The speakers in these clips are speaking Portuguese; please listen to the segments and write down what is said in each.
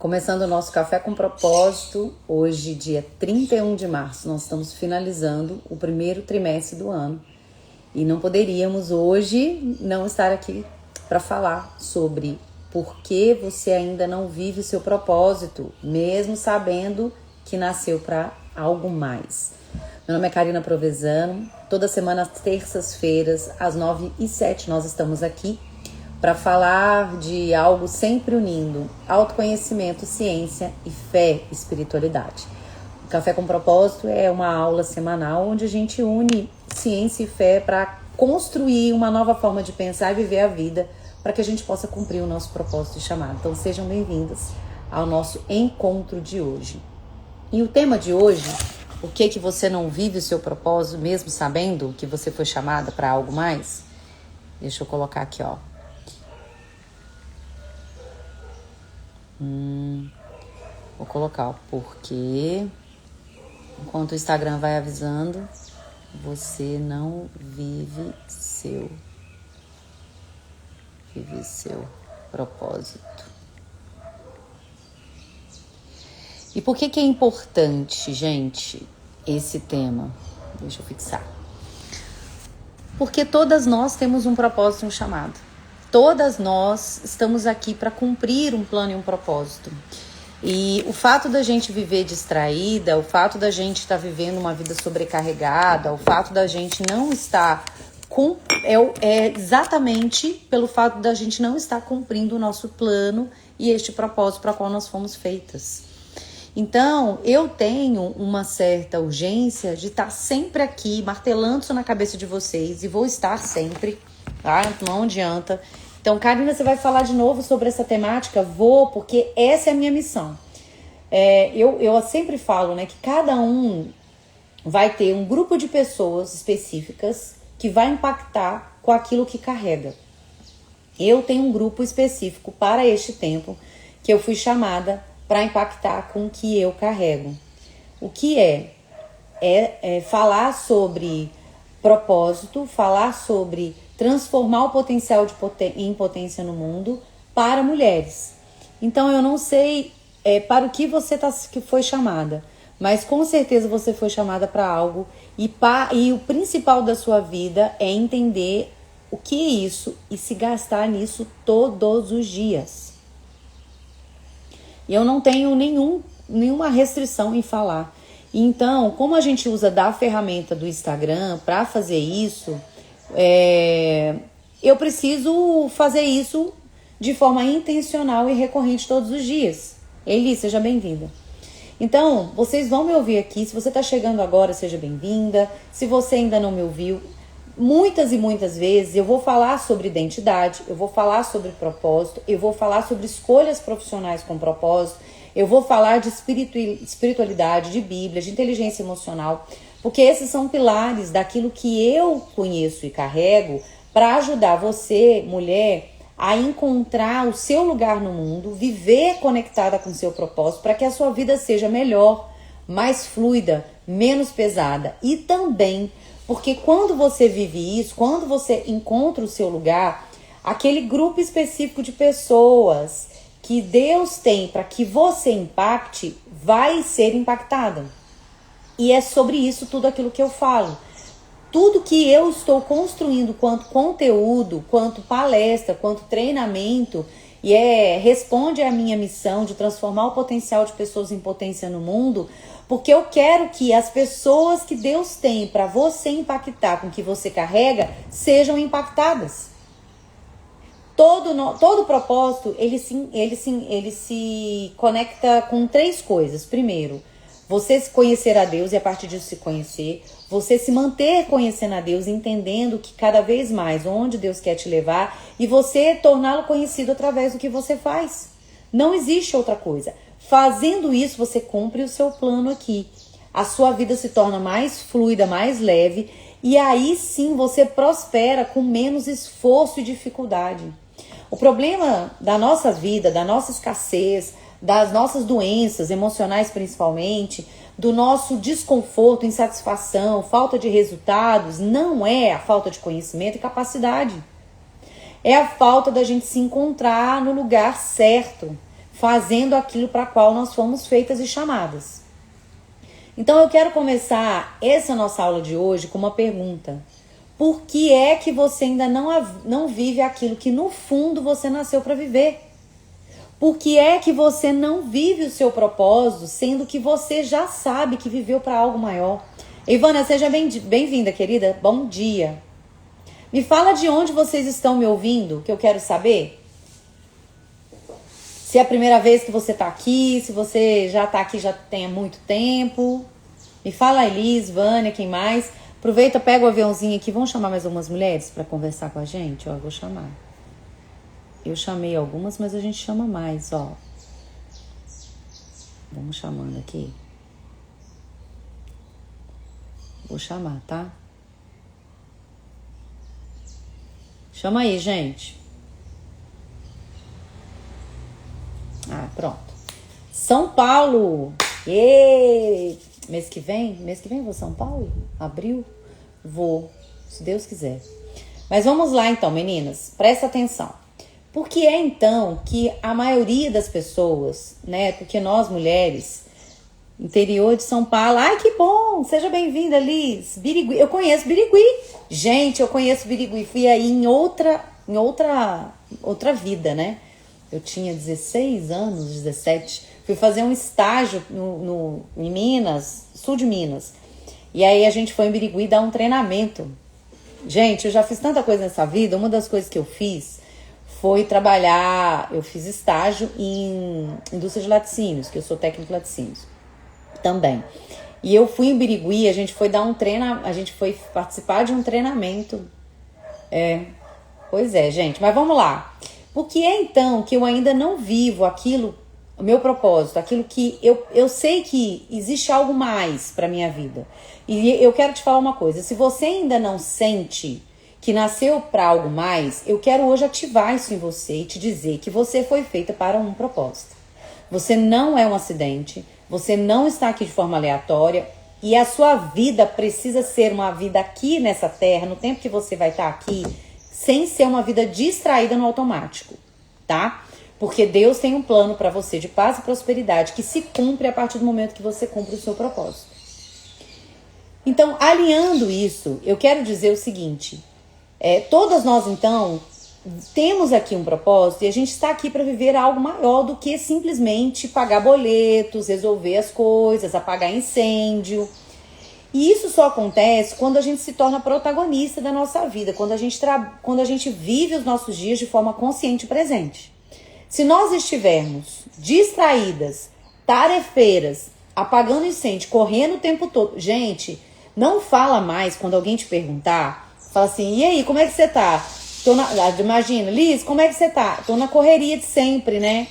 Começando o nosso Café com Propósito, hoje, dia 31 de março, nós estamos finalizando o primeiro trimestre do ano. E não poderíamos hoje não estar aqui para falar sobre por que você ainda não vive o seu propósito, mesmo sabendo que nasceu para algo mais. Meu nome é Karina Provenzano, toda semana às terças-feiras, às 9h07, nós estamos aqui para falar de algo sempre unindo autoconhecimento, ciência e fé, espiritualidade. O Café com Propósito é uma aula semanal onde a gente une ciência e fé para construir uma nova forma de pensar e viver a vida para que a gente possa cumprir o nosso propósito e chamado. Então sejam bem-vindas ao nosso encontro de hoje. E o tema de hoje, por que você não vive o seu propósito mesmo sabendo que você foi chamada para algo mais? Deixa eu colocar aqui, ó. Vou colocar o porquê. Enquanto o Instagram vai avisando, você não vive seu propósito. E por que é importante, gente, esse tema? Deixa eu fixar. Porque todas nós temos um propósito e um chamado. Todas nós estamos aqui para cumprir um plano e um propósito. E o fato da gente viver distraída, o fato da gente estar vivendo uma vida sobrecarregada, o fato da gente não estar é exatamente pelo fato da gente não estar cumprindo o nosso plano e este propósito para o qual nós fomos feitas. Então, eu tenho uma certa urgência de estar sempre aqui, martelando isso na cabeça de vocês, e vou estar sempre, tá? Não adianta. Então, Karina, você vai falar de novo sobre essa temática? Vou, porque essa é a minha missão. Eu sempre falo, né, que cada um vai ter um grupo de pessoas específicas que vai impactar com aquilo que carrega. Eu tenho um grupo específico para este tempo que eu fui chamada para impactar com o que eu carrego. O que é falar sobre propósito, falar sobre transformar o potencial em potência no mundo para mulheres. Então eu não sei para o que você que foi chamada, mas com certeza você foi chamada para algo e o principal da sua vida é entender o que é isso e se gastar nisso todos os dias. E eu não tenho nenhuma restrição em falar. Então, como a gente usa da ferramenta do Instagram para fazer isso, eu preciso fazer isso de forma intencional e recorrente todos os dias. Eli, seja bem-vinda. Então, vocês vão me ouvir aqui. Se você está chegando agora, seja bem-vinda. Se você ainda não me ouviu, muitas e muitas vezes eu vou falar sobre identidade, eu vou falar sobre propósito, eu vou falar sobre escolhas profissionais com propósito, eu vou falar de espiritualidade, de Bíblia, de inteligência emocional, porque esses são pilares daquilo que eu conheço e carrego para ajudar você, mulher, a encontrar o seu lugar no mundo, viver conectada com o seu propósito, para que a sua vida seja melhor, mais fluida, menos pesada. E também, porque quando você vive isso, quando você encontra o seu lugar, aquele grupo específico de pessoas que Deus tem para que você impacte, vai ser impactada. E é sobre isso tudo aquilo que eu falo. Tudo que eu estou construindo quanto conteúdo, quanto palestra, quanto treinamento, responde à minha missão de transformar o potencial de pessoas em potência no mundo, porque eu quero que as pessoas que Deus tem para você impactar com o que você carrega, sejam impactadas. Todo propósito, ele se conecta com 3 coisas. Primeiro, você se conhecer a Deus e a partir disso se conhecer. Você se manter conhecendo a Deus, entendendo que cada vez mais onde Deus quer te levar e você torná-lo conhecido através do que você faz. Não existe outra coisa. Fazendo isso, você cumpre o seu plano aqui. A sua vida se torna mais fluida, mais leve e aí sim você prospera com menos esforço e dificuldade. O problema da nossa vida, da nossa escassez, das nossas doenças emocionais principalmente, do nosso desconforto, insatisfação, falta de resultados, não é a falta de conhecimento e capacidade. É a falta da gente se encontrar no lugar certo. fazendo aquilo para qual nós fomos feitas e chamadas. Então eu quero começar essa nossa aula de hoje com uma pergunta. Por que é que você ainda não vive aquilo que no fundo você nasceu para viver? Por que é que você não vive o seu propósito, sendo que você já sabe que viveu para algo maior? Ivana, seja bem-vinda, querida. Bom dia. Me fala de onde vocês estão me ouvindo, que eu quero saber. Se é a primeira vez que você está aqui, se você já está aqui já tem muito tempo. Me fala, Elis, Vânia, quem mais? Aproveita, pega o aviãozinho aqui. Vamos chamar mais algumas mulheres para conversar com a gente? Ó, eu vou chamar. Eu chamei algumas, mas a gente chama mais, ó. Vamos chamando aqui. Vou chamar, tá? Chama aí, gente. Ah, pronto. São Paulo. Êêê! Mês que vem? Mês que vem eu vou São Paulo? Abril? Vou, se Deus quiser. Mas vamos lá então, meninas. Presta atenção. Por que é então que a maioria das pessoas, né? Porque nós mulheres, interior de São Paulo. Ai, que bom! Seja bem-vinda, Liz. Birigui. Eu conheço Birigui. Gente, eu conheço Birigui. Fui aí em outra vida, né? Eu tinha 16 anos, 17. Fui fazer um estágio em Minas, sul de Minas. E aí a gente foi em Birigui dar um treinamento. Gente, eu já fiz tanta coisa nessa vida. Uma das coisas que eu fiz foi trabalhar... Eu fiz estágio em indústria de laticínios, que eu sou técnico de laticínios também. E eu fui em Birigui, a gente foi participar de um treinamento. Pois é, gente, mas vamos lá. Por que é então que eu ainda não vivo aquilo, o meu propósito, aquilo que eu sei que existe algo mais para minha vida? E eu quero te falar uma coisa, se você ainda não sente que nasceu para algo mais, eu quero hoje ativar isso em você e te dizer que você foi feita para um propósito. Você não é um acidente, você não está aqui de forma aleatória e a sua vida precisa ser uma vida aqui nessa terra, no tempo que você vai estar aqui, sem ser uma vida distraída no automático, tá? Porque Deus tem um plano para você de paz e prosperidade que se cumpre a partir do momento que você cumpre o seu propósito. Então, alinhando isso, eu quero dizer o seguinte, todas nós então temos aqui um propósito e a gente está aqui para viver algo maior do que simplesmente pagar boletos, resolver as coisas, apagar incêndio. E isso só acontece quando a gente se torna protagonista da nossa vida, quando a gente vive os nossos dias de forma consciente e presente. Se nós estivermos distraídas, tarefeiras, apagando incêndio, correndo o tempo todo... Gente, não fala mais quando alguém te perguntar, fala assim, e aí, como é que você tá? Imagina, Liz, como é que você tá? Tô na correria de sempre, né?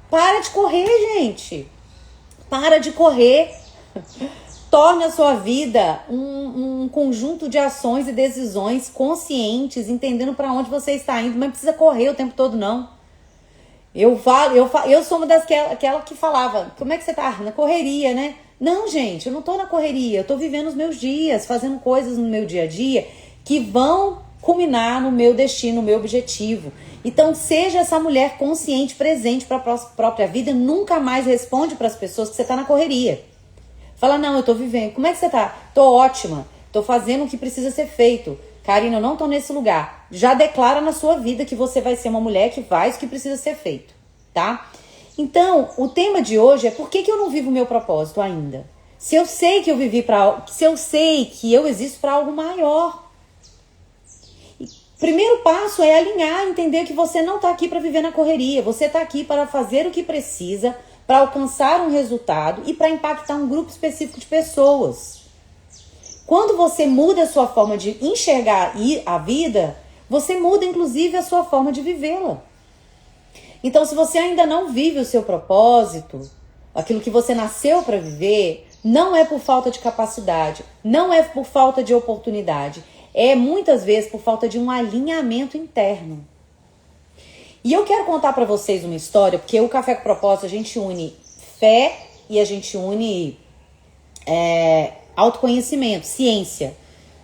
Para de correr, gente. Para de correr. Torne a sua vida um conjunto de ações e decisões conscientes, entendendo para onde você está indo, mas não precisa correr o tempo todo, não. Eu sou uma daquela que falava, como é que você tá? Na correria, né? Não, gente, eu não tô na correria, eu tô vivendo os meus dias, fazendo coisas no meu dia a dia que vão culminar no meu destino, no meu objetivo. Então, seja essa mulher consciente, presente para a própria vida, nunca mais responde para as pessoas que você tá na correria. Fala, não, eu tô vivendo. Como é que você tá? Tô ótima. Tô fazendo o que precisa ser feito. Karina, eu não tô nesse lugar. Já declara na sua vida que você vai ser uma mulher que faz o que precisa ser feito, tá? Então, o tema de hoje é por que eu não vivo o meu propósito ainda? Se eu sei que eu sei que eu existo para algo maior. Primeiro passo é alinhar, entender que você não tá aqui para viver na correria. Você tá aqui para fazer o que precisa, para alcançar um resultado e para impactar um grupo específico de pessoas. Quando você muda a sua forma de enxergar a vida, você muda inclusive a sua forma de vivê-la. Então, se você ainda não vive o seu propósito, aquilo que você nasceu para viver, não é por falta de capacidade, não é por falta de oportunidade, é muitas vezes por falta de um alinhamento interno. E eu quero contar para vocês uma história, porque o Café com Propósito a gente une fé e a gente une autoconhecimento, ciência.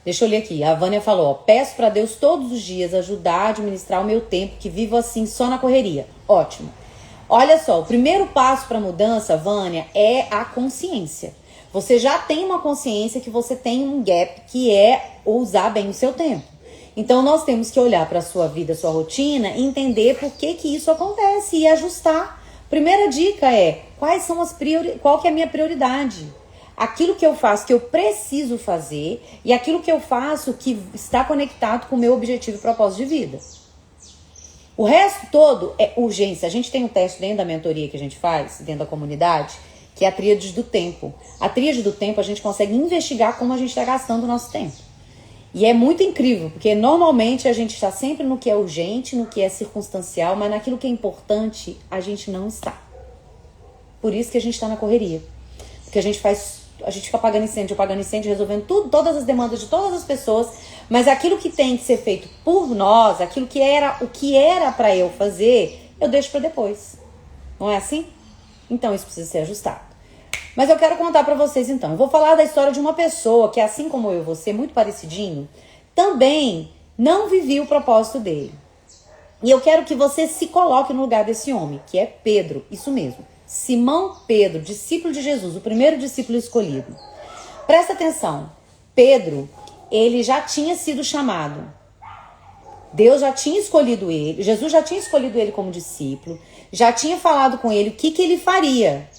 Deixa eu ler aqui, a Vânia falou, ó, peço para Deus todos os dias ajudar a administrar o meu tempo, que vivo assim só na correria. Ótimo. Olha só, o primeiro passo para a mudança, Vânia, é a consciência. Você já tem uma consciência que você tem um gap, que é usar bem o seu tempo. Então, nós temos que olhar para a sua vida, sua rotina, e entender por que isso acontece e ajustar. Primeira dica é, qual que é a minha prioridade? Aquilo que eu faço, que eu preciso fazer, e aquilo que eu faço que está conectado com o meu objetivo e propósito de vida. O resto todo é urgência. A gente tem um teste dentro da mentoria que a gente faz, dentro da comunidade, que é a tríade do tempo. A tríade do tempo, a gente consegue investigar como a gente está gastando o nosso tempo. E é muito incrível, porque normalmente a gente está sempre no que é urgente, no que é circunstancial, mas naquilo que é importante, a gente não está. Por isso que a gente está na correria. Porque a gente fica apagando incêndio, resolvendo tudo, todas as demandas de todas as pessoas, mas aquilo que tem que ser feito por nós, aquilo que era para eu fazer, eu deixo para depois. Não é assim? Então isso precisa ser ajustado. Mas eu quero contar pra vocês então. Eu vou falar da história de uma pessoa que, assim como eu e você, muito parecidinho, também não vivia o propósito dele. E eu quero que você se coloque no lugar desse homem, que é Pedro, isso mesmo. Simão Pedro, discípulo de Jesus, o primeiro discípulo escolhido. Presta atenção. Pedro, ele já tinha sido chamado. Deus já tinha escolhido ele, Jesus já tinha escolhido ele como discípulo, já tinha falado com ele o que ele faria.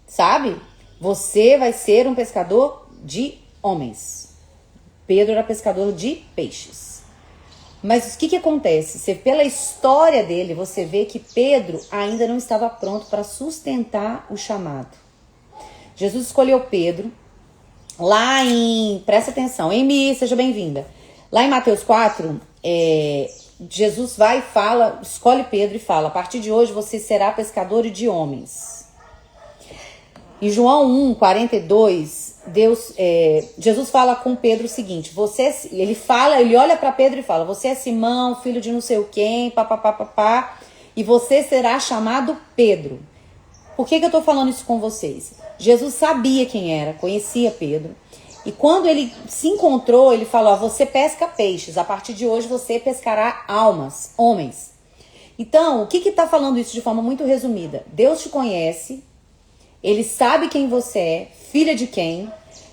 Sabe? Você vai ser um pescador de homens. Pedro era pescador de peixes. Mas o que acontece? Pela história dele, você vê que Pedro ainda não estava pronto para sustentar o chamado. Jesus escolheu Pedro presta atenção, Amy, seja bem-vinda. Lá em Mateus 4, Jesus vai e fala, escolhe Pedro e fala, a partir de hoje você será pescador de homens. Em João 1, 42, Jesus fala com Pedro o seguinte, ele olha para Pedro e fala, você é Simão, filho de não sei o quem, papapá, e você será chamado Pedro. Por que eu estou falando isso com vocês? Jesus sabia quem era, conhecia Pedro, e quando ele se encontrou, ele falou, você pesca peixes, a partir de hoje você pescará homens. Então, o que está falando isso de forma muito resumida? Deus te conhece, ele sabe quem você é, filha de quem,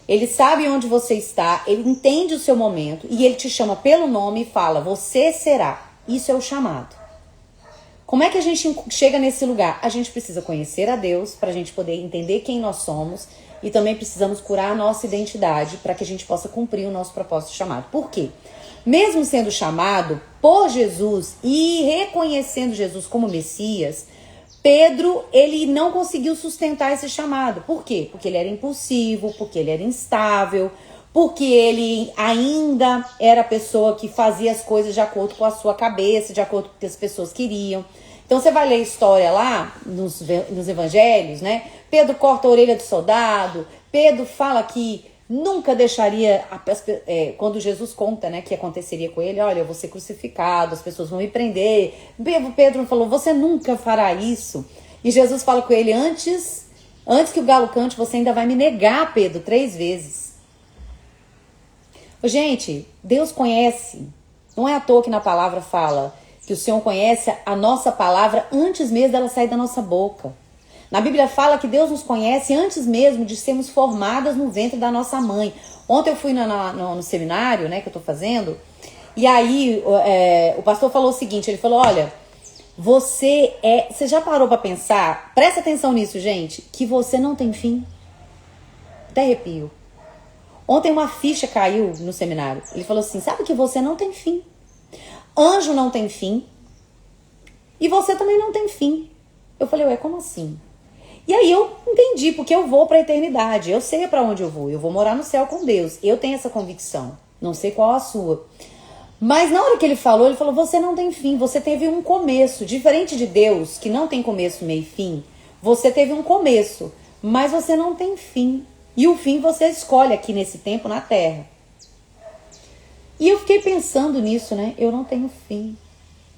ele sabe onde você está, ele entende o seu momento e ele te chama pelo nome e fala, você será. Isso é o chamado. Como é que a gente chega nesse lugar? A gente precisa conhecer a Deus para a gente poder entender quem nós somos e também precisamos curar a nossa identidade para que a gente possa cumprir o nosso propósito chamado. Por quê? Mesmo sendo chamado por Jesus e reconhecendo Jesus como Messias, Pedro, ele não conseguiu sustentar esse chamado. Por quê? Porque ele era impulsivo, porque ele era instável, porque ele ainda era a pessoa que fazia as coisas de acordo com a sua cabeça, de acordo com o que as pessoas queriam. Então você vai ler a história lá nos evangelhos, né? Pedro corta a orelha do soldado, Pedro fala que nunca deixaria, quando Jesus conta, né, que aconteceria com ele, olha, eu vou ser crucificado, as pessoas vão me prender. Pedro falou, você nunca fará isso. E Jesus fala com ele, antes que o galo cante, você ainda vai me negar, Pedro, 3 vezes. Gente, Deus conhece. Não é à toa que na palavra fala que o Senhor conhece a nossa palavra antes mesmo dela sair da nossa boca. Na Bíblia fala que Deus nos conhece antes mesmo de sermos formadas no ventre da nossa mãe. Ontem eu fui no seminário, né, que eu tô fazendo, e aí o pastor falou o seguinte, ele falou, olha, você já parou para pensar, presta atenção nisso, gente, que você não tem fim? Até arrepio. Ontem uma ficha caiu no seminário, ele falou assim, sabe que você não tem fim? Anjo não tem fim, e você também não tem fim. Eu falei, ué, como assim? E aí eu entendi, porque eu vou para a eternidade, eu sei para onde eu vou morar no céu com Deus, eu tenho essa convicção, não sei qual a sua. Mas na hora que ele falou, você não tem fim, você teve um começo, diferente de Deus, que não tem começo, meio e fim, você teve um começo, mas você não tem fim, e o fim você escolhe aqui nesse tempo na Terra. E eu fiquei pensando nisso, né, eu não tenho fim,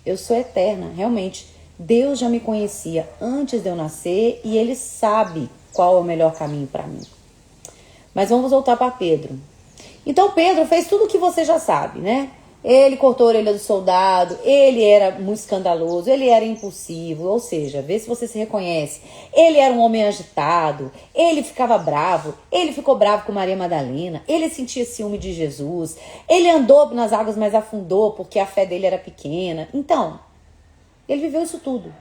eu sou eterna, realmente. Deus já me conhecia antes de eu nascer e ele sabe qual é o melhor caminho para mim. Mas vamos voltar para Pedro. Então Pedro fez tudo o que você já sabe, né? Ele cortou a orelha do soldado, ele era muito escandaloso, ele era impulsivo, ou seja, vê se você se reconhece. Ele era um homem agitado, ele ficava bravo, ele ficou bravo com Maria Madalena, ele sentia ciúme de Jesus, ele andou nas águas, mas afundou porque a fé dele era pequena. Então, ele viveu isso tudo.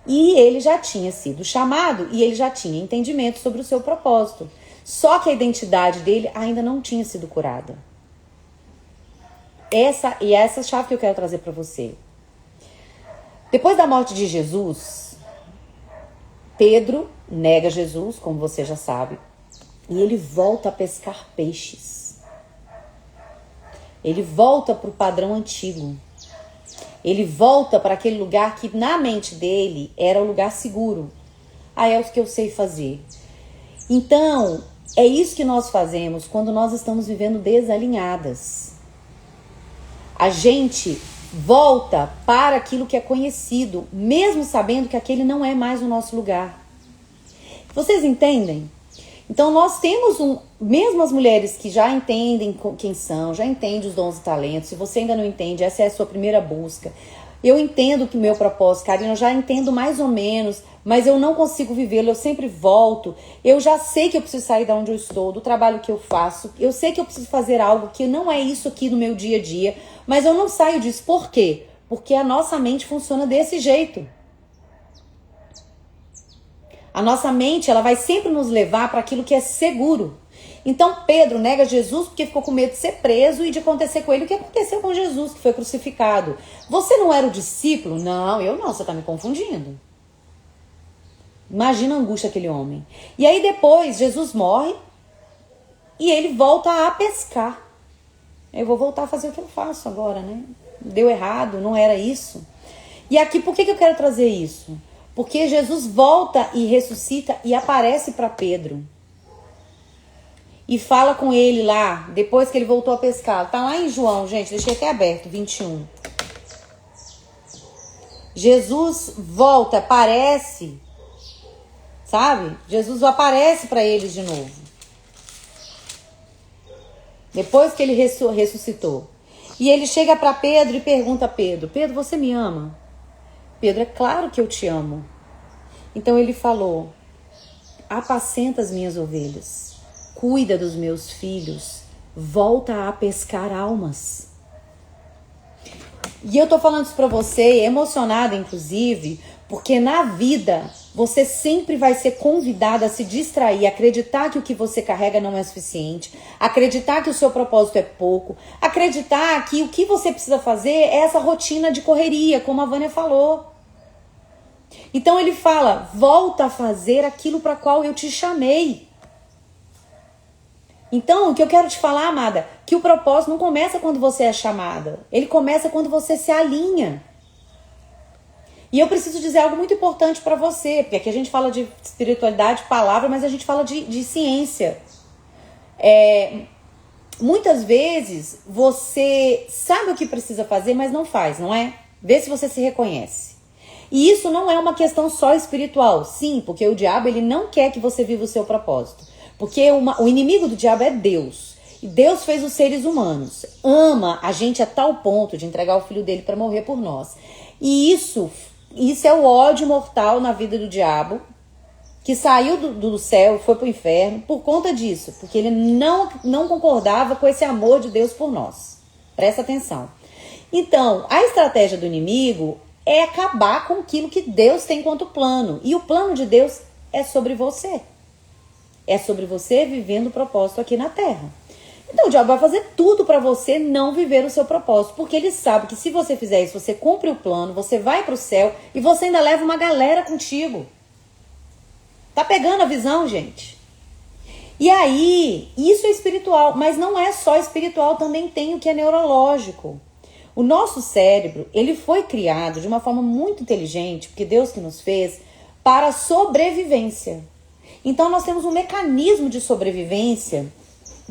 E ele já tinha sido chamado e ele já tinha entendimento sobre o seu propósito. Só que a identidade dele ainda não tinha sido curada. Essa é a chave que eu quero trazer para você. Depois da morte de Jesus, Pedro nega Jesus, como você já sabe, e ele volta a pescar peixes. Ele volta para o padrão antigo. Ele volta para aquele lugar que na mente dele era o lugar seguro. Ah, é o que eu sei fazer. Então, é isso que nós fazemos quando nós estamos vivendo desalinhadas. A gente volta para aquilo que é conhecido, mesmo sabendo que aquele não é mais o nosso lugar. Vocês entendem? Então nós temos mesmo as mulheres que já entendem quem são, já entendem os dons e talentos, se você ainda não entende, essa é a sua primeira busca. Eu entendo que o meu propósito, Karina, eu já entendo mais ou menos, mas eu não consigo vivê-lo, eu sempre volto. Eu já sei que eu preciso sair de onde eu estou, do trabalho que eu faço. Eu sei que eu preciso fazer algo que não é isso aqui no meu dia a dia, mas eu não saio disso. Por quê? Porque a nossa mente funciona desse jeito. A nossa mente, ela vai sempre nos levar para aquilo que é seguro. Então Pedro nega Jesus porque ficou com medo de ser preso e de acontecer com ele o que aconteceu com Jesus, que foi crucificado. Você não era o discípulo? Não, eu não, você está me confundindo. Imagina a angústia daquele homem. E aí depois Jesus morre e ele volta a pescar. Eu vou voltar a fazer o que eu faço agora, né? Deu errado, não era isso. E aqui, por que eu quero trazer isso? Porque Jesus volta e ressuscita e aparece para Pedro. E fala com ele lá, depois que ele voltou a pescar. Tá lá em João, gente, deixei até aberto, 21. Jesus volta, aparece, sabe? Jesus aparece para eles de novo. Depois que ele ressuscitou. E ele chega para Pedro e pergunta a Pedro, Pedro, você me ama? Pedro, é claro que eu te amo. Então ele falou, apacenta as minhas ovelhas, cuida dos meus filhos, volta a pescar almas. E eu tô falando isso pra você, emocionada inclusive, porque na vida você sempre vai ser convidada a se distrair, acreditar que o que você carrega não é suficiente, acreditar que o seu propósito é pouco, acreditar que o que você precisa fazer é essa rotina de correria, como a Vânia falou. Então ele fala, volta a fazer aquilo para qual eu te chamei. Então, o que eu quero te falar, amada, que o propósito não começa quando você é chamada. Ele começa quando você se alinha. E eu preciso dizer algo muito importante para você, porque aqui a gente fala de espiritualidade, palavra, mas a gente fala de ciência. Muitas vezes você sabe o que precisa fazer, mas não faz, não é? Vê se você se reconhece. E isso não é uma questão só espiritual. Sim, porque o diabo ele não quer que você viva o seu propósito. Porque o inimigo do diabo é Deus. E Deus fez os seres humanos. Ama a gente a tal ponto de entregar o filho dele para morrer por nós. E isso é o ódio mortal na vida do diabo, que saiu do céu e foi para o inferno por conta disso. Porque ele não concordava com esse amor de Deus por nós. Presta atenção. Então, a estratégia do inimigo é acabar com aquilo que Deus tem enquanto plano. E o plano de Deus é sobre você. É sobre você vivendo o propósito aqui na Terra. Então o diabo vai fazer tudo para você não viver o seu propósito. Porque ele sabe que se você fizer isso, você cumpre o plano, você vai para o céu e você ainda leva uma galera contigo. Tá pegando a visão, gente? E aí, isso é espiritual. Mas não é só espiritual, também tem o que é neurológico. O nosso cérebro, ele foi criado de uma forma muito inteligente, porque Deus que nos fez, para sobrevivência. Então nós temos um mecanismo de sobrevivência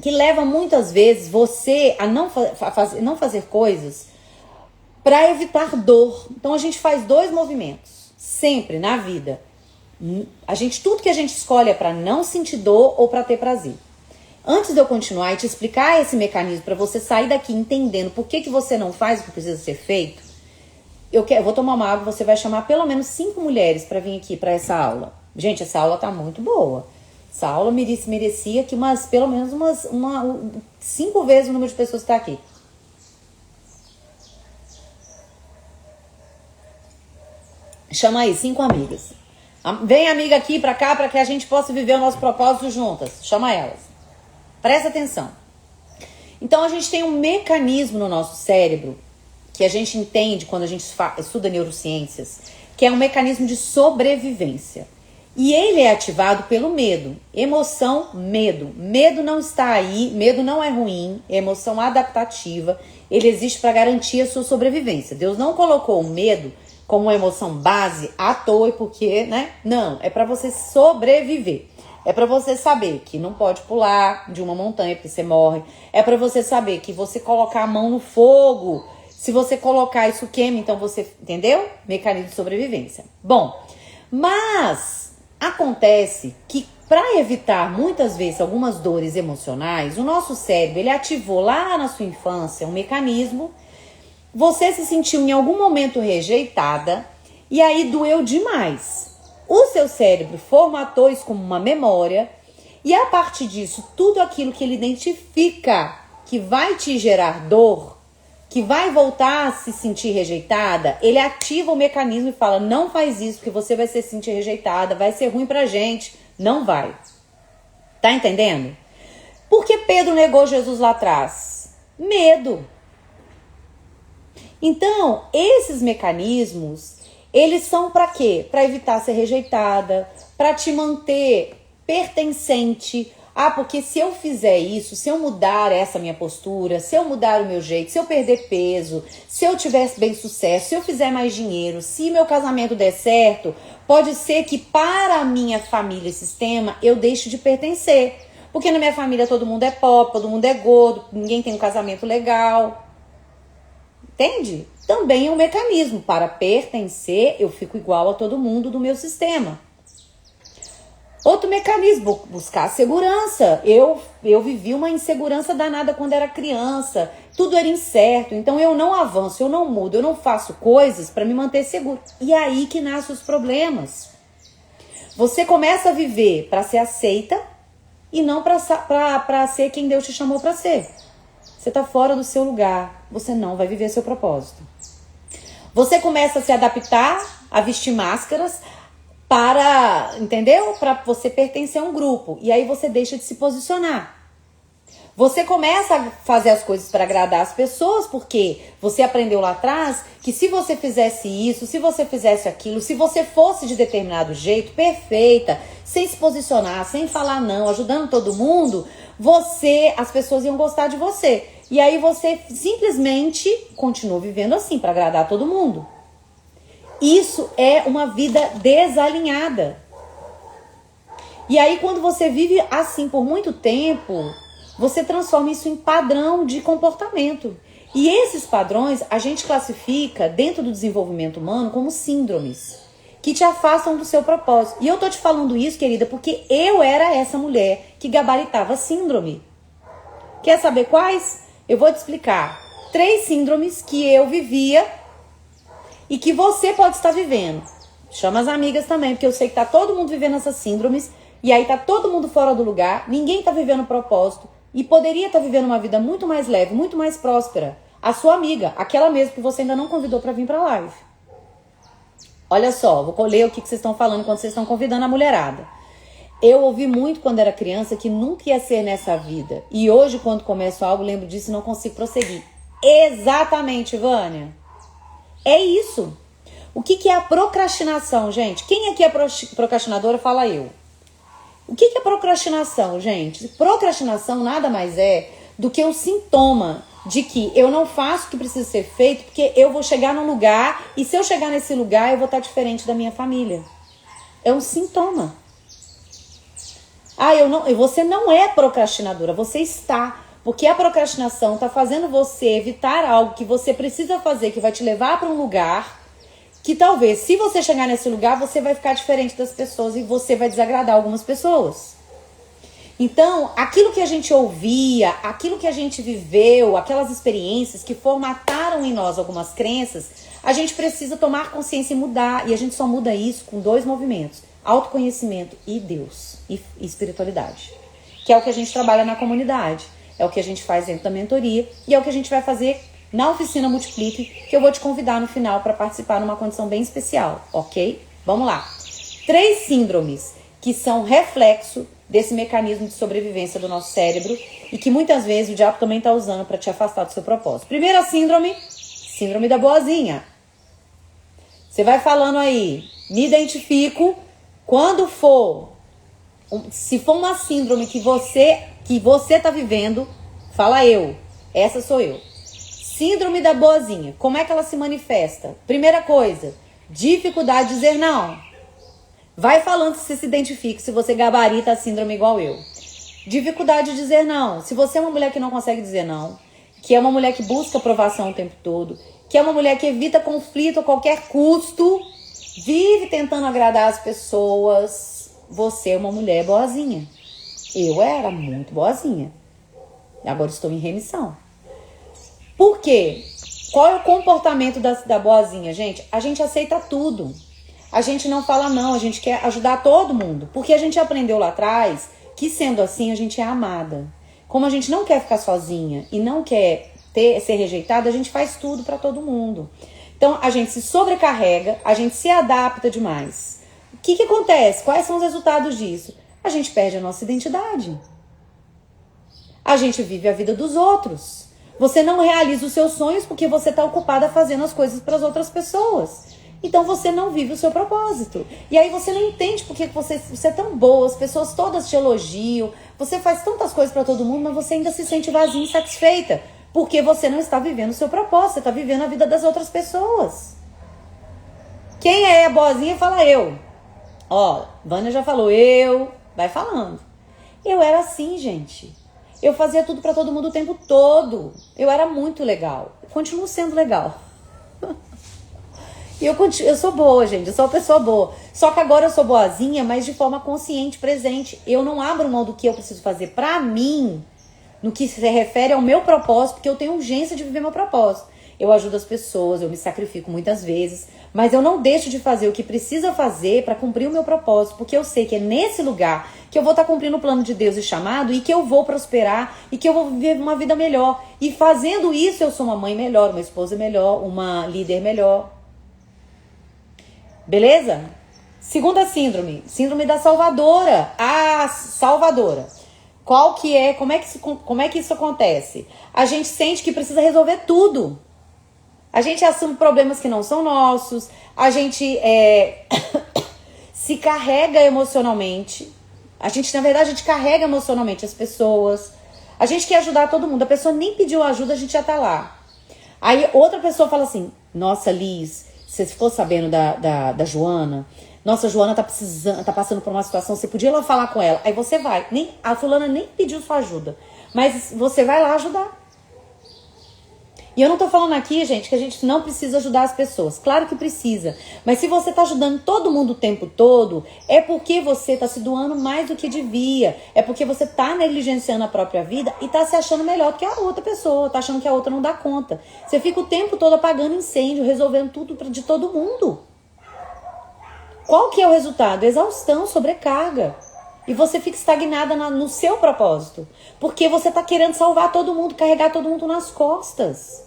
que leva muitas vezes você a não fazer coisas para evitar dor. Então a gente faz dois movimentos, sempre na vida. Tudo que a gente escolhe é para não sentir dor ou para ter prazer. Antes de eu continuar e te explicar esse mecanismo para você sair daqui entendendo por que você não faz o que precisa ser feito, eu vou tomar uma água, você vai chamar pelo menos 5 mulheres para vir aqui para essa aula. Gente, essa aula tá muito boa. Essa aula merecia que pelo menos 5 vezes o número de pessoas que tá aqui. Chama aí 5 amigas. Vem amiga aqui pra cá para que a gente possa viver o nosso propósito juntas. Chama elas. Presta atenção. Então a gente tem um mecanismo no nosso cérebro que a gente entende quando a gente estuda neurociências, que é um mecanismo de sobrevivência. E ele é ativado pelo medo. Emoção, medo. Medo não está aí, medo não é ruim, é emoção adaptativa. Ele existe para garantir a sua sobrevivência. Deus não colocou o medo como uma emoção base à toa e porque, né? Não, é para você sobreviver. É para você saber que não pode pular de uma montanha porque você morre. É para você saber que você colocar a mão no fogo, se você colocar isso queima, então você, entendeu? Mecanismo de sobrevivência. Bom, mas acontece que para evitar muitas vezes algumas dores emocionais, o nosso cérebro, ele ativou lá na sua infância um mecanismo. Você se sentiu em algum momento rejeitada e aí doeu demais. O seu cérebro formatou isso como uma memória e a partir disso, tudo aquilo que ele identifica que vai te gerar dor, que vai voltar a se sentir rejeitada, ele ativa o mecanismo e fala, não faz isso porque você vai se sentir rejeitada, vai ser ruim pra gente. Não vai. Tá entendendo? Por que Pedro negou Jesus lá atrás? Medo. Então, esses mecanismos, eles são para quê? Para evitar ser rejeitada, para te manter pertencente. Ah, porque se eu fizer isso, se eu mudar essa minha postura, se eu mudar o meu jeito, se eu perder peso, se eu tivesse bem sucesso, se eu fizer mais dinheiro, se meu casamento der certo, pode ser que para a minha família e sistema eu deixe de pertencer. Porque na minha família todo mundo é pobre, todo mundo é gordo, ninguém tem um casamento legal. Entende? Também é um mecanismo. Para pertencer, eu fico igual a todo mundo do meu sistema. Outro mecanismo, buscar segurança. Eu vivi uma insegurança danada quando era criança. Tudo era incerto. Então eu não avanço, eu não mudo, eu não faço coisas para me manter seguro. E é aí que nascem os problemas. Você começa a viver para ser aceita e não para ser quem Deus te chamou para ser. Você está fora do seu lugar, você não vai viver seu propósito. Você começa a se adaptar, a vestir máscaras para, entendeu? Para você pertencer a um grupo. E aí você deixa de se posicionar. Você começa a fazer as coisas para agradar as pessoas, porque você aprendeu lá atrás que se você fizesse isso, se você fizesse aquilo, se você fosse de determinado jeito, perfeita, sem se posicionar, sem falar não, ajudando todo mundo, as pessoas iam gostar de você. E aí você simplesmente continua vivendo assim, para agradar todo mundo. Isso é uma vida desalinhada. E aí quando você vive assim por muito tempo, você transforma isso em padrão de comportamento. E esses padrões a gente classifica dentro do desenvolvimento humano como síndromes, que te afastam do seu propósito. E eu tô te falando isso, querida, porque eu era essa mulher que gabaritava síndrome. Quer saber quais? Eu vou te explicar 3 síndromes que eu vivia e que você pode estar vivendo. Chama as amigas também, porque eu sei que tá todo mundo vivendo essas síndromes e aí tá todo mundo fora do lugar, ninguém tá vivendo propósito e poderia estar vivendo uma vida muito mais leve, muito mais próspera. A sua amiga, aquela mesmo que você ainda não convidou para vir pra live. Olha só, vou ler o que vocês estão falando quando vocês estão convidando a mulherada. Eu ouvi muito quando era criança que nunca ia ser nessa vida. E hoje, quando começo algo, lembro disso e não consigo prosseguir. Exatamente, Vânia. É isso. O que é a procrastinação, gente? Quem aqui é procrastinadora, fala eu. O que é procrastinação, gente? Procrastinação nada mais é do que um sintoma de que eu não faço o que precisa ser feito porque eu vou chegar num lugar e se eu chegar nesse lugar eu vou estar diferente da minha família. É um sintoma. Você não é procrastinadora, você está. Porque a procrastinação está fazendo você evitar algo que você precisa fazer, que vai te levar para um lugar que talvez, se você chegar nesse lugar, você vai ficar diferente das pessoas e você vai desagradar algumas pessoas. Então, aquilo que a gente ouvia, aquilo que a gente viveu, aquelas experiências que formataram em nós algumas crenças, a gente precisa tomar consciência e mudar. E a gente só muda isso com 2 movimentos: autoconhecimento e Deus, e espiritualidade. Que é o que a gente trabalha na comunidade, é o que a gente faz dentro da mentoria e é o que a gente vai fazer na oficina Multiplique, que eu vou te convidar no final para participar numa condição bem especial, ok? Vamos lá. 3 síndromes que são reflexo desse mecanismo de sobrevivência do nosso cérebro e que muitas vezes o diabo também está usando para te afastar do seu propósito. Primeira síndrome, síndrome da boazinha. Você vai falando aí, me identifico. Quando for, se for uma síndrome que você tá vivendo, fala eu, essa sou eu. Síndrome da boazinha, como é que ela se manifesta? Primeira coisa, dificuldade de dizer não. Vai falando se você se identifica, se você gabarita a síndrome igual eu. Dificuldade de dizer não. Se você é uma mulher que não consegue dizer não, que é uma mulher que busca aprovação o tempo todo, que é uma mulher que evita conflito a qualquer custo, vive tentando agradar as pessoas, você é uma mulher boazinha. Eu era muito boazinha. Agora estou em remissão. Por quê? Qual é o comportamento da boazinha, gente? A gente aceita tudo. A gente não fala não, a gente quer ajudar todo mundo. Porque a gente aprendeu lá atrás que, sendo assim, a gente é amada. Como a gente não quer ficar sozinha e não quer ser rejeitada, a gente faz tudo para todo mundo. Então, a gente se sobrecarrega, a gente se adapta demais. O que acontece? Quais são os resultados disso? A gente perde a nossa identidade. A gente vive a vida dos outros. Você não realiza os seus sonhos porque você está ocupada fazendo as coisas para as outras pessoas. Então você não vive o seu propósito. E aí você não entende porque você é tão boa, as pessoas todas te elogiam, você faz tantas coisas para todo mundo, mas você ainda se sente vazia e insatisfeita. Porque você não está vivendo o seu propósito, você está vivendo a vida das outras pessoas. Quem é a boazinha fala eu. Ó, Vânia já falou eu, vai falando. Eu era assim, gente. Eu fazia tudo para todo mundo o tempo todo. Eu era muito legal. Continuo sendo legal. E eu sou boa, gente. Eu sou uma pessoa boa. Só que agora eu sou boazinha, mas de forma consciente, presente. Eu não abro mão do que eu preciso fazer pra mim, no que se refere ao meu propósito, porque eu tenho urgência de viver meu propósito. Eu ajudo as pessoas, eu me sacrifico muitas vezes, mas eu não deixo de fazer o que precisa fazer para cumprir o meu propósito, porque eu sei que é nesse lugar que eu vou estar cumprindo o plano de Deus e chamado, e que eu vou prosperar, e que eu vou viver uma vida melhor. E fazendo isso, eu sou uma mãe melhor, uma esposa melhor, uma líder melhor. Beleza? Segunda síndrome, síndrome da salvadora. A salvadora. Qual que é, como é que isso acontece? A gente sente que precisa resolver tudo. A gente assume problemas que não são nossos, a gente se carrega emocionalmente. Na verdade, a gente carrega emocionalmente as pessoas. A gente quer ajudar todo mundo. A pessoa nem pediu ajuda, a gente já tá lá. Aí outra pessoa fala assim, nossa, Liz, se você ficou sabendo da Joana, nossa, a Joana tá passando por uma situação, você podia ir lá falar com ela. Aí você vai, a fulana nem pediu sua ajuda, mas você vai lá ajudar. E eu não tô falando aqui, gente, que a gente não precisa ajudar as pessoas. Claro que precisa. Mas se você tá ajudando todo mundo o tempo todo, é porque você tá se doando mais do que devia. É porque você tá negligenciando a própria vida e tá se achando melhor do que a outra pessoa. Tá achando que a outra não dá conta. Você fica o tempo todo apagando incêndio, resolvendo tudo de todo mundo. Qual que é o resultado? Exaustão, sobrecarga. E você fica estagnada no seu propósito. Porque você tá querendo salvar todo mundo, carregar todo mundo nas costas.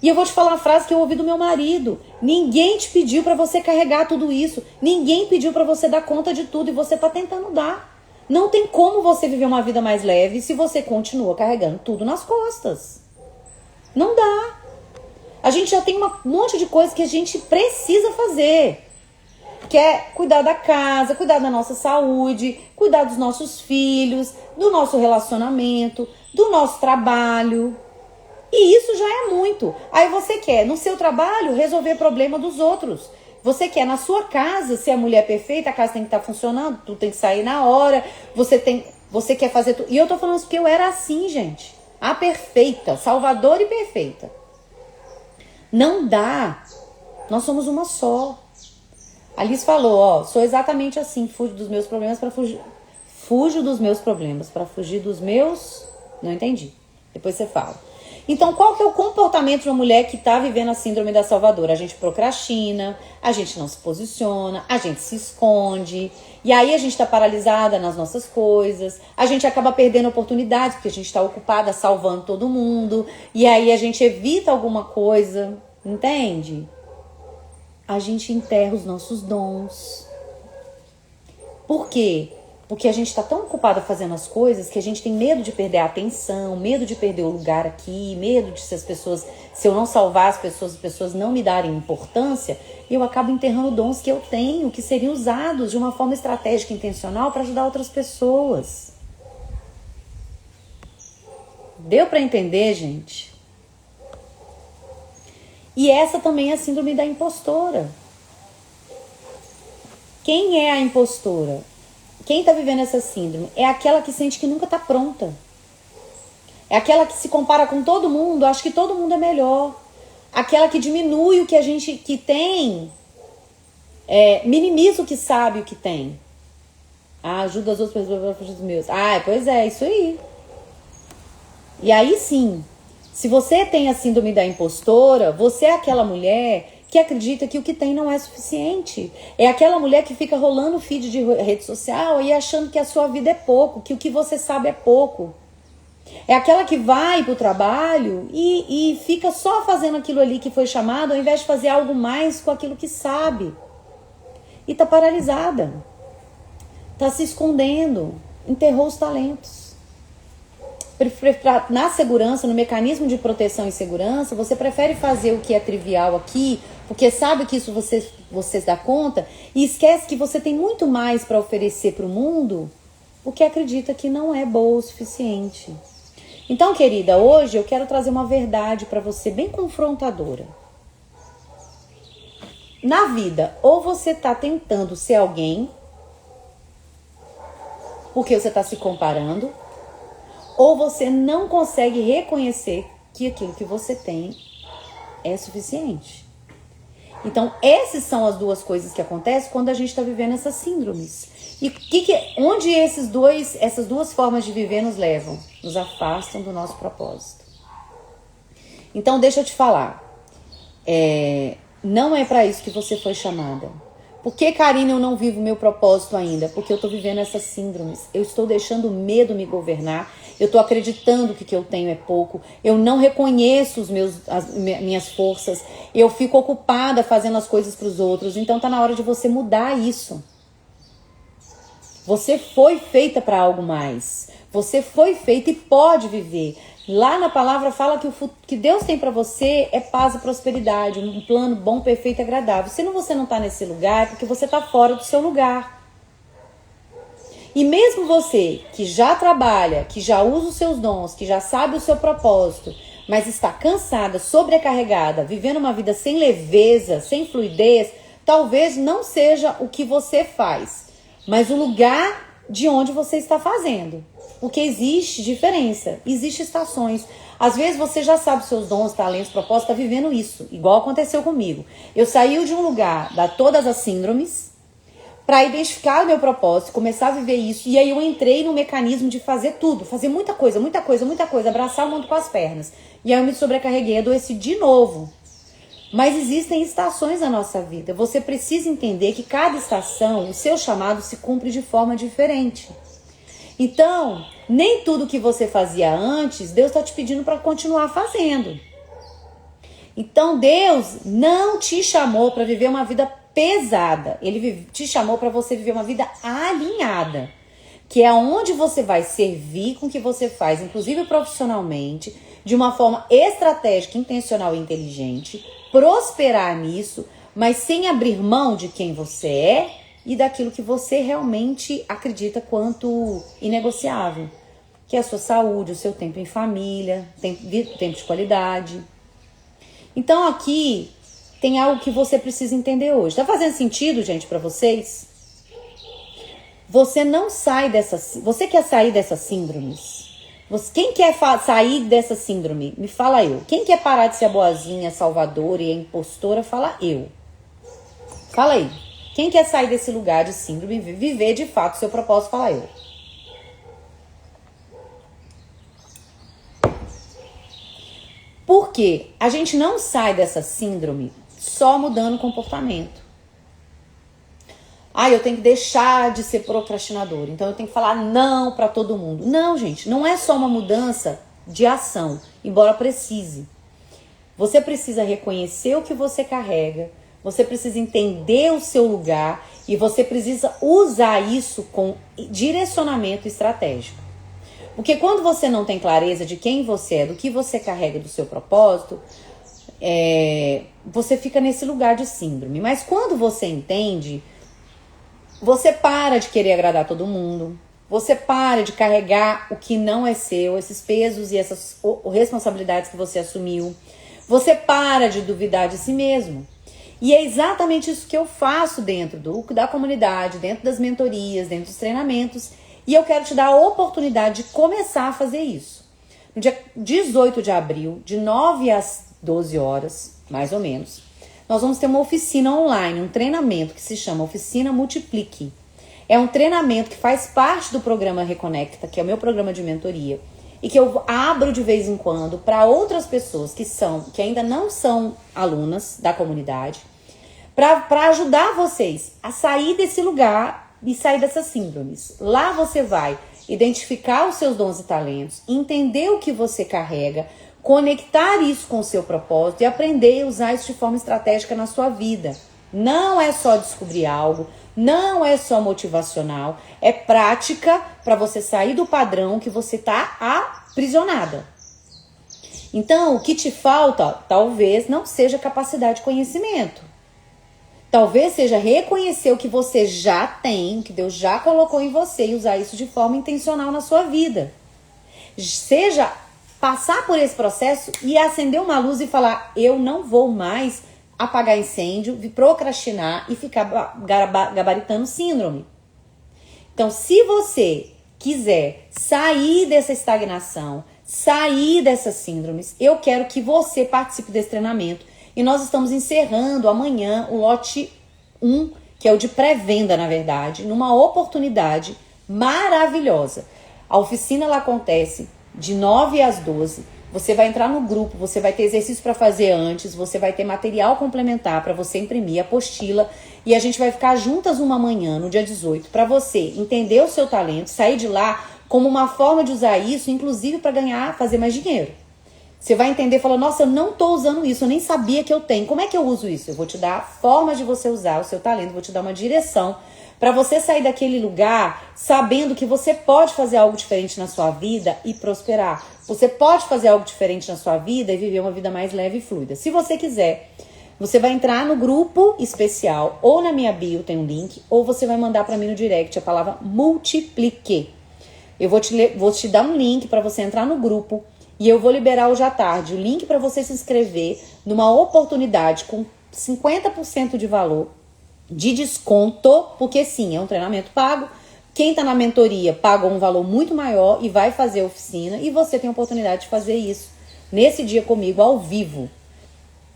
E eu vou te falar uma frase que eu ouvi do meu marido. Ninguém te pediu pra você carregar tudo isso. Ninguém pediu pra você dar conta de tudo e você tá tentando dar. Não tem como você viver uma vida mais leve se você continua carregando tudo nas costas. Não dá. A gente já tem um monte de coisa que a gente precisa fazer. Que é cuidar da casa, cuidar da nossa saúde, cuidar dos nossos filhos, do nosso relacionamento, do nosso trabalho. E isso já é muito. Aí você quer, no seu trabalho, resolver problema dos outros. Você quer, na sua casa, ser a mulher perfeita, a casa tem que estar funcionando, tudo tem que sair na hora, você quer fazer tudo. E eu tô falando isso porque eu era assim, gente. A perfeita, salvadora e perfeita. Não dá. Nós somos uma só. A Liz falou, sou exatamente assim, fujo dos meus problemas para fujo dos meus problemas para fugir dos meus... Não entendi. Depois você fala. Então, qual que é o comportamento de uma mulher que está vivendo a síndrome da salvadora? A gente procrastina, a gente não se posiciona, a gente se esconde, e aí a gente está paralisada nas nossas coisas, a gente acaba perdendo oportunidades porque a gente está ocupada salvando todo mundo, e aí a gente evita alguma coisa, entende? A gente enterra os nossos dons. Por quê? Porque a gente está tão ocupado fazendo as coisas que a gente tem medo de perder a atenção, medo de perder o lugar aqui, medo de se eu não salvar as pessoas não me darem importância, eu acabo enterrando dons que eu tenho, que seriam usados de uma forma estratégica e intencional para ajudar outras pessoas. Deu para entender, gente? E essa também é a síndrome da impostora. Quem é a impostora? Quem está vivendo essa síndrome é aquela que sente que nunca está pronta. É aquela que se compara com todo mundo, acha que todo mundo é melhor. Aquela que diminui o que a gente que tem, minimiza o que sabe o que tem. Ajuda as outras pessoas a fugir dos meus. Pois é, isso aí. E aí sim, se você tem a síndrome da impostora, você é aquela mulher que acredita que o que tem não é suficiente. É aquela mulher que fica rolando o feed de rede social e achando que a sua vida é pouco, que o que você sabe é pouco. É aquela que vai pro trabalho e fica só fazendo aquilo ali que foi chamado, ao invés de fazer algo mais com aquilo que sabe. E tá paralisada. Tá se escondendo. Enterrou os talentos. Na segurança, no mecanismo de proteção e segurança, você prefere fazer o que é trivial aqui, porque sabe que isso você dá conta, e esquece que você tem muito mais para oferecer para o mundo, porque acredita que não é boa o suficiente. Então, querida, hoje eu quero trazer uma verdade para você bem confrontadora. Na vida, ou você está tentando ser alguém, porque você está se comparando, ou você não consegue reconhecer que aquilo que você tem é suficiente. Então, essas são as duas coisas que acontecem quando a gente está vivendo essas síndromes. E onde essas duas formas de viver nos levam? Nos afastam do nosso propósito. Então, deixa eu te falar. Não é para isso que você foi chamada. Por que, Karina, eu não vivo o meu propósito ainda? Porque eu estou vivendo essas síndromes. Eu estou deixando o medo me governar. Eu estou acreditando que o que eu tenho é pouco. Eu não reconheço as minhas forças. Eu fico ocupada fazendo as coisas para os outros. Então está na hora de você mudar isso. Você foi feita para algo mais. Você foi feita e pode viver. Lá na palavra fala que o que Deus tem para você é paz e prosperidade, um plano bom, perfeito e agradável. Se você não está nesse lugar, é porque você está fora do seu lugar. E mesmo você que já trabalha, que já usa os seus dons, que já sabe o seu propósito, mas está cansada, sobrecarregada, vivendo uma vida sem leveza, sem fluidez, talvez não seja o que você faz, mas o lugar de onde você está fazendo. Porque existe diferença, existe estações. Às vezes você já sabe seus dons, talentos, propósitos, está vivendo isso, igual aconteceu comigo. Eu saí de um lugar, da todas as síndromes, para identificar o meu propósito, começar a viver isso, e aí eu entrei no mecanismo de fazer tudo, fazer muita coisa, abraçar o mundo com as pernas. E aí eu me sobrecarreguei, adoeci de novo. Mas existem estações na nossa vida. Você precisa entender que cada estação, o seu chamado se cumpre de forma diferente. Então, nem tudo que você fazia antes, Deus está te pedindo para continuar fazendo. Então, Deus não te chamou para viver uma vida pesada. Ele te chamou para você viver uma vida alinhada. Que é onde você vai servir com o que você faz, inclusive profissionalmente, de uma forma estratégica, intencional e inteligente, prosperar nisso, mas sem abrir mão de quem você é e daquilo que você realmente acredita quanto inegociável, que é a sua saúde, o seu tempo em família, tempo de qualidade. Então aqui tem algo que você precisa entender hoje. Tá fazendo sentido, gente, para vocês? Você não sai você quer sair dessas síndromes? Quem quer sair dessa síndrome? Me fala eu. Quem quer parar de ser a boazinha, a salvadora e a impostora? Fala eu. Fala aí. Quem quer sair desse lugar de síndrome e viver de fato o seu propósito? Fala eu. Por quê? A gente não sai dessa síndrome só mudando o comportamento. Eu tenho que deixar de ser procrastinador, então eu tenho que falar não para todo mundo. Não, gente, não é só uma mudança de ação, embora precise. Você precisa reconhecer o que você carrega, você precisa entender o seu lugar e você precisa usar isso com direcionamento estratégico. Porque quando você não tem clareza de quem você é, do que você carrega, do seu propósito, você fica nesse lugar de síndrome. Mas quando você entende, você para de querer agradar todo mundo, você para de carregar o que não é seu, esses pesos e essas responsabilidades que você assumiu. Você para de duvidar de si mesmo. E é exatamente isso que eu faço dentro da comunidade, dentro das mentorias, dentro dos treinamentos. E eu quero te dar a oportunidade de começar a fazer isso. No dia 18 de abril, de 9 às 12 horas, mais ou menos, nós vamos ter uma oficina online, um treinamento que se chama Oficina Multiplique. É um treinamento que faz parte do programa Reconecta, que é o meu programa de mentoria, e que eu abro de vez em quando para outras pessoas que ainda não são alunas da comunidade, para ajudar vocês a sair desse lugar e sair dessas síndromes. Lá você vai identificar os seus dons e talentos, entender o que você carrega, conectar isso com o seu propósito e aprender a usar isso de forma estratégica na sua vida. Não é só descobrir algo, não é só motivacional, é prática para você sair do padrão que você está aprisionada. Então, o que te falta, talvez não seja capacidade de conhecimento. Talvez seja reconhecer o que você já tem, que Deus já colocou em você e usar isso de forma intencional na sua vida. Seja passar por esse processo e acender uma luz e falar, eu não vou mais apagar incêndio, procrastinar e ficar gabaritando síndrome. Então, se você quiser sair dessa estagnação, sair dessas síndromes, eu quero que você participe desse treinamento. E nós estamos encerrando amanhã o lote 1, que é o de pré-venda, na verdade, numa oportunidade maravilhosa. A oficina ela acontece de 9 às 12. Você vai entrar no grupo, você vai ter exercício para fazer antes, você vai ter material complementar para você imprimir, apostila, e a gente vai ficar juntas uma manhã, no dia 18, para você entender o seu talento, sair de lá como uma forma de usar isso, inclusive para fazer mais dinheiro. Você vai entender e falar, nossa, eu não estou usando isso, eu nem sabia que eu tenho. Como é que eu uso isso? Eu vou te dar formas de você usar o seu talento, vou te dar uma direção para você sair daquele lugar sabendo que você pode fazer algo diferente na sua vida e prosperar. Você pode fazer algo diferente na sua vida e viver uma vida mais leve e fluida. Se você quiser, você vai entrar no grupo especial ou na minha bio tem um link, ou você vai mandar para mim no direct a palavra multiplique. Eu vou te dar um link para você entrar no grupo e eu vou liberar hoje à tarde o link para você se inscrever numa oportunidade com 50% de valor de desconto, porque sim, é um treinamento pago. Quem está na mentoria pagou um valor muito maior e vai fazer a oficina, e você tem a oportunidade de fazer isso nesse dia comigo ao vivo.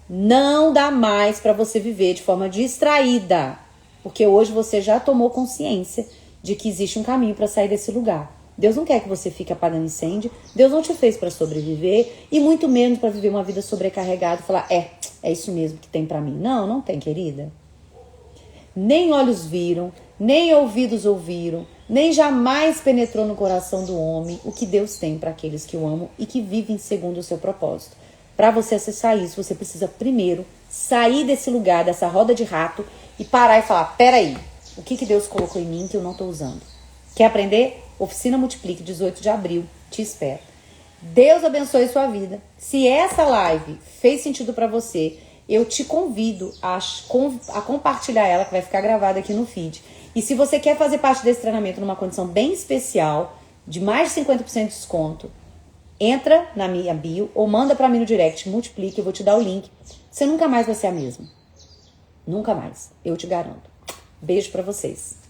Não dá mais para você viver de forma distraída, porque hoje você já tomou consciência de que existe um caminho para sair desse lugar. Deus não quer que você fique apagando incêndio, Deus não te fez para sobreviver e muito menos para viver uma vida sobrecarregada e falar, é isso mesmo que tem para mim. Não, não tem, querida. Nem olhos viram, nem ouvidos ouviram, nem jamais penetrou no coração do homem o que Deus tem para aqueles que o amam e que vivem segundo o seu propósito. Para você acessar isso, você precisa primeiro sair desse lugar, dessa roda de rato e parar e falar, peraí, o que Deus colocou em mim que eu não estou usando? Quer aprender? Oficina Multiplique, 18 de abril, te espero. Deus abençoe sua vida. Se essa live fez sentido para você, eu te convido a compartilhar ela, que vai ficar gravada aqui no feed. E se você quer fazer parte desse treinamento numa condição bem especial, de mais de 50% de desconto, entra na minha bio ou manda para mim no direct, multiplique, eu vou te dar o link. Você nunca mais vai ser a mesma. Nunca mais, eu te garanto. Beijo para vocês.